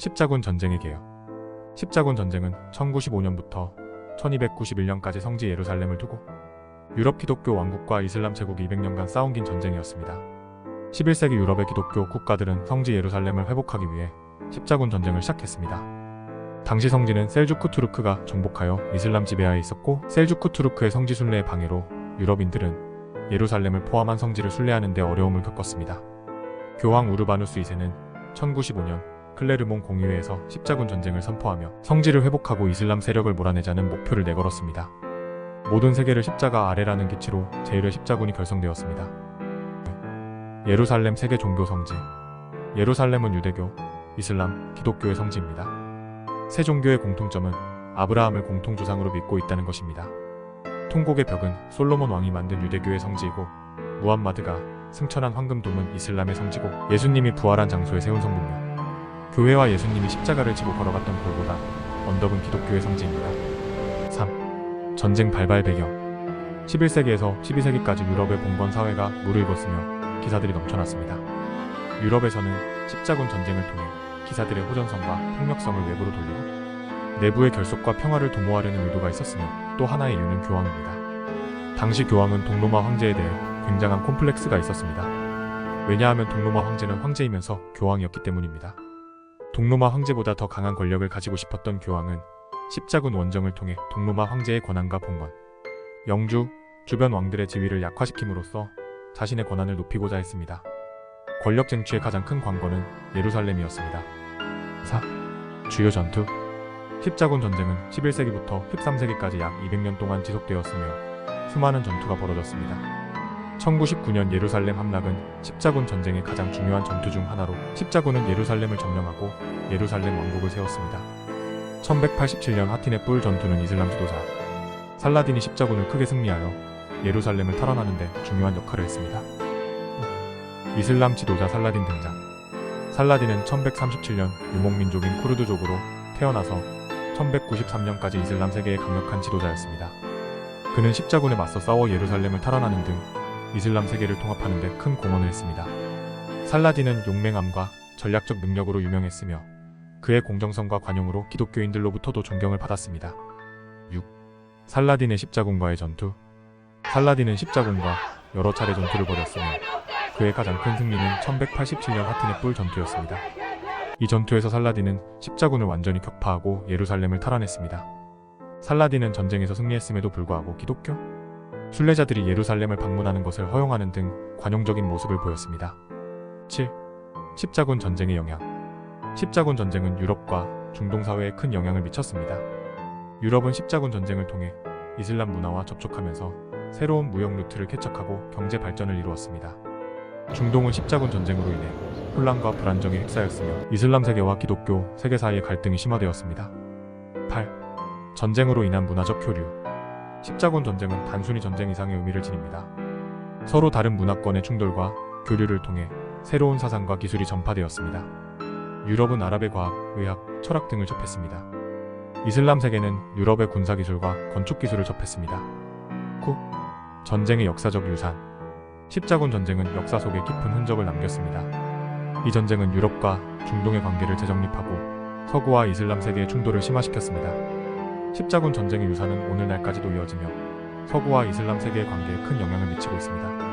십자군 전쟁의 개요. 십자군 전쟁은 1095년부터 1291년까지 성지 예루살렘을 두고 유럽 기독교 왕국과 이슬람 제국이 200년간 싸운 긴 전쟁이었습니다. 11세기 유럽의 기독교 국가들은 성지 예루살렘을 회복하기 위해 십자군 전쟁을 시작했습니다. 당시 성지는 셀주크 투르크가 정복하여 이슬람 지배하에 있었고, 셀주크 투르크의 성지 순례의 방해로 유럽인들은 예루살렘을 포함한 성지를 순례하는 데 어려움을 겪었습니다. 교황 우르바누스 2세는 1095년 클레르몬 공의회에서 십자군 전쟁을 선포하며 성지를 회복하고 이슬람 세력을 몰아내자는 목표를 내걸었습니다. 모든 세계를 십자가 아래라는 기치로 제1회 십자군이 결성되었습니다. 예루살렘 세계 종교 성지. 예루살렘은 유대교, 이슬람, 기독교의 성지입니다. 세 종교의 공통점은 아브라함을 공통조상으로 믿고 있다는 것입니다. 통곡의 벽은 솔로몬 왕이 만든 유대교의 성지이고, 무함마드가 승천한 황금돔은 이슬람의 성지고, 예수님이 부활한 장소에 세운 성문며 교회와 예수님이 십자가를 지고 걸어갔던 골고다 언덕은 기독교의 성지입니다. 3. 전쟁 발발 배경. 11세기에서 12세기까지 유럽의 봉건 사회가 무르익었으며 기사들이 넘쳐났습니다. 유럽에서는 십자군 전쟁을 통해 기사들의 호전성과 폭력성을 외부로 돌리고 내부의 결속과 평화를 도모하려는 의도가 있었으며, 또 하나의 이유는 교황입니다. 당시 교황은 동로마 황제에 대해 굉장한 콤플렉스가 있었습니다. 왜냐하면 동로마 황제는 황제이면서 교황이었기 때문입니다. 동로마 황제보다 더 강한 권력을 가지고 싶었던 교황은 십자군 원정을 통해 동로마 황제의 권한과 봉건, 영주, 주변 왕들의 지위를 약화시킴으로써 자신의 권한을 높이고자 했습니다. 권력 쟁취의 가장 큰 관건은 예루살렘이었습니다. 4. 주요 전투. 십자군 전쟁은 11세기부터 13세기까지 약 200년 동안 지속되었으며 수많은 전투가 벌어졌습니다. 1099년 예루살렘 함락은 십자군 전쟁의 가장 중요한 전투 중 하나로, 십자군은 예루살렘을 점령하고 예루살렘 왕국을 세웠습니다. 1187년 하틴의 뿔 전투는 이슬람 지도자 살라딘이 십자군을 크게 승리하여 예루살렘을 탈환하는 데 중요한 역할을 했습니다. 이슬람 지도자 살라딘 등장. 살라딘은 1137년 유목민족인 쿠르드족으로 태어나서 1193년까지 이슬람 세계의 강력한 지도자였습니다. 그는 십자군에 맞서 싸워 예루살렘을 탈환하는 등 이슬람 세계를 통합하는 데 큰 공헌을 했습니다. 살라딘은 용맹함과 전략적 능력으로 유명했으며 그의 공정성과 관용으로 기독교인들로부터도 존경을 받았습니다. 6. 살라딘의 십자군과의 전투. 살라딘은 십자군과 여러 차례 전투를 벌였으며 그의 가장 큰 승리는 1187년 하틴의 뿔 전투였습니다. 이 전투에서 살라딘은 십자군을 완전히 격파하고 예루살렘을 탈환했습니다. 살라딘은 전쟁에서 승리했음에도 불구하고 기독교 순례자들이 예루살렘을 방문하는 것을 허용하는 등 관용적인 모습을 보였습니다. 7. 십자군 전쟁의 영향. 십자군 전쟁은 유럽과 중동 사회에 큰 영향을 미쳤습니다. 유럽은 십자군 전쟁을 통해 이슬람 문화와 접촉하면서 새로운 무역 루트를 개척하고 경제 발전을 이루었습니다. 중동은 십자군 전쟁으로 인해 혼란과 불안정에 휩싸였으며 이슬람 세계와 기독교 세계 사이의 갈등이 심화되었습니다. 8. 전쟁으로 인한 문화적 교류. 십자군 전쟁은 단순히 전쟁 이상의 의미를 지닙니다. 서로 다른 문화권의 충돌과 교류를 통해 새로운 사상과 기술이 전파되었습니다. 유럽은 아랍의 과학, 의학, 철학 등을 접했습니다. 이슬람 세계는 유럽의 군사기술과 건축기술을 접했습니다. 9. 전쟁의 역사적 유산. 십자군 전쟁은 역사 속에 깊은 흔적을 남겼습니다. 이 전쟁은 유럽과 중동의 관계를 재정립하고 서구와 이슬람 세계의 충돌을 심화시켰습니다. 십자군 전쟁의 유산은 오늘날까지도 이어지며 서구와 이슬람 세계의 관계에 큰 영향을 미치고 있습니다.